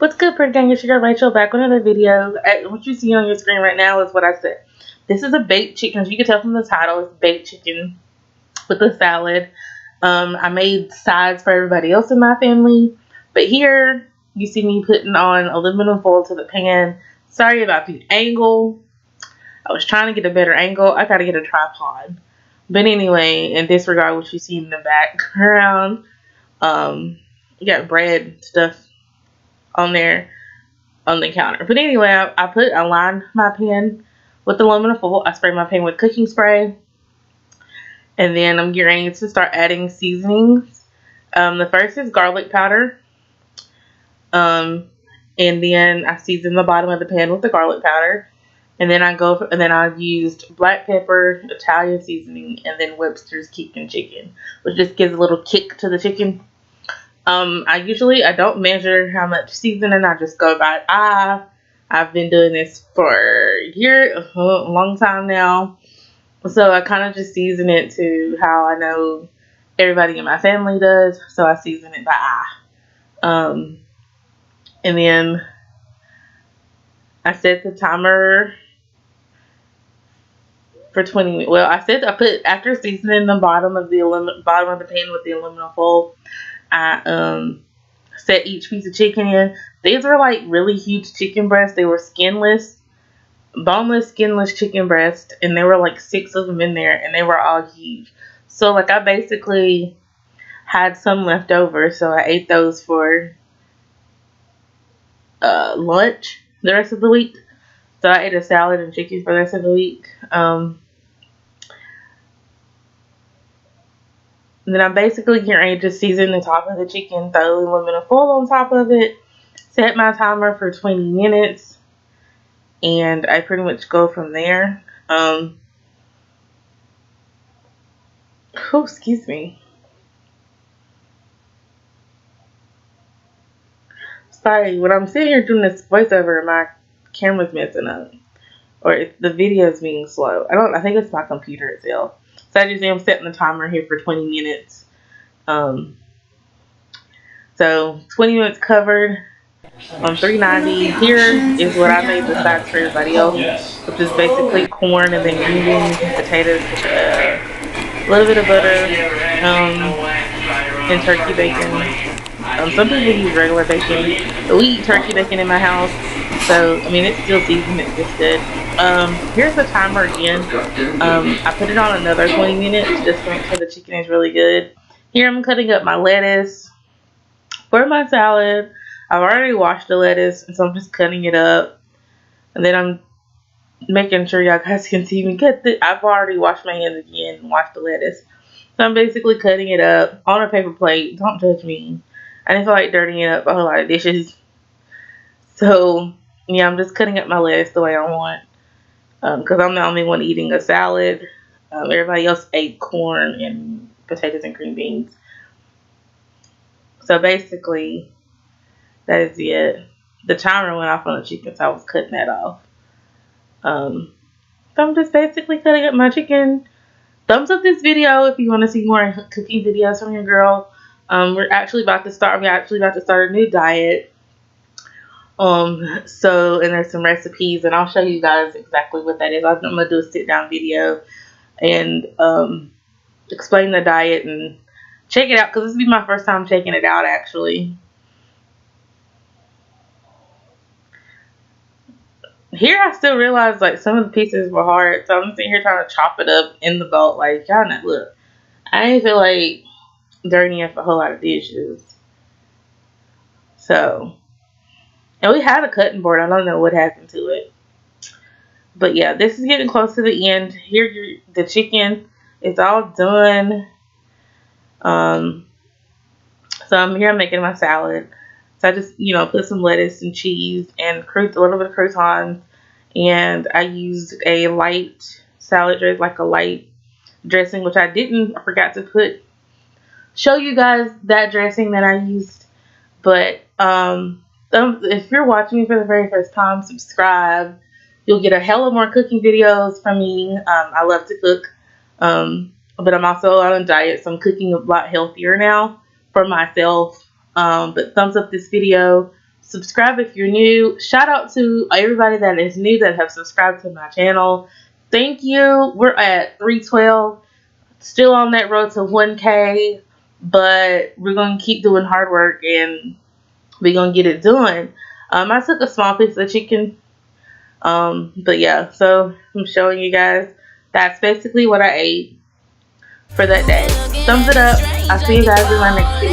What's good, pretty gang? It's your girl Rachel back with another video. What you see on your screen right now is what I said. This is a baked chicken. As you can tell from the title, it's baked chicken with a salad. I made sides for everybody else in my family, but here you see me putting on aluminum foil to the pan. Sorry about the angle. I was trying to get a better angle. I gotta get a tripod. But anyway, in this regard, what you see in the background, you got bread stuff on there on the counter. But anyway, I lined my pan with aluminum foil. I sprayed my pan with cooking spray. And then I'm getting ready to start adding seasonings. The first is garlic powder. And then I season the bottom of the pan with the garlic powder. And then I used black pepper, Italian seasoning, and then Webster's Chicken chicken, which just gives a little kick to the chicken. I don't measure how much seasoning. I just go by eye. I've been doing this for a long time now. So I kind of just season it to how I know everybody in my family does. So I season it by eye. And then I set the timer for 20 minutes. Well, after seasoning the bottom of the pan with the aluminum foil, I set each piece of chicken in. These are like really huge chicken breasts. They were boneless, skinless chicken breasts, and there were like 6 of them in there, and they were all huge. So like I basically had some left over, so I ate those for lunch the rest of the week. So I ate a salad and chicken for the rest of the week. And then I'm basically getting ready to season the top of the chicken, throw aluminum foil on top of it, set my timer for 20 minutes, and I pretty much go from there. Excuse me. Sorry, when I'm sitting here doing this voiceover, my camera's messing up, or the video's being slow. I think it's my computer itself. So I just am setting the timer here for 20 minutes. So 20 minutes covered on 390. Here is what I made the sides for everybody else, which is basically corn and then green beans and potatoes with a little bit of butter and turkey bacon. Some people use regular bacon, but we eat turkey bacon in my house. So, I mean, it's still seasoned, it's just good. Here's the timer again. I put it on another 20 minutes just to make sure the chicken is really good. Here I'm cutting up my lettuce for my salad. I've already washed the lettuce, and so I'm just cutting it up. And then I'm making sure y'all guys can see me cut it. I've already washed my hands again and washed the lettuce. So I'm basically cutting it up on a paper plate. Don't judge me. I didn't feel like dirtying up a whole lot of dishes. So, yeah, I'm just cutting up my lettuce the way I want. Because I'm the only one eating a salad. Everybody else ate corn and potatoes and green beans. So basically, that is it. The timer went off on the chicken, so I was cutting that off. So I'm just basically cutting up my chicken. Thumbs up this video if you want to see more cooking videos from your girl. We're actually about to start a new diet. And there's some recipes, and I'll show you guys exactly what that is. I'm gonna do a sit down video and explain the diet and check it out, because this will be my first time checking it out actually. Here I still realize like some of the pieces were hard, so I'm sitting here trying to chop it up in the bowl. Like, y'all know, look, I didn't feel like dirtying up a whole lot of dishes. So, and we had a cutting board. I don't know what happened to it. But yeah, this is getting close to the end. Here, the chicken is all done. So I'm making my salad. So I just, put some lettuce and cheese and a little bit of croutons. And I used a light salad dressing, like a light dressing, which I forgot to show you guys that dressing that I used. But if you're watching me for the very first time, subscribe. You'll get a hella more cooking videos from me. I love to cook, but I'm also on a diet, so I'm cooking a lot healthier now for myself. But thumbs up this video, Subscribe if you're new. Shout out to everybody that is new that have subscribed to my channel. Thank you. We're at 312. Still on that road to 1K. But we're going to keep doing hard work and we're going to get it done. I took a small piece of chicken. But yeah, so I'm showing you guys. That's basically what I ate for that day. Thumbs it up. I'll see you guys in my next video.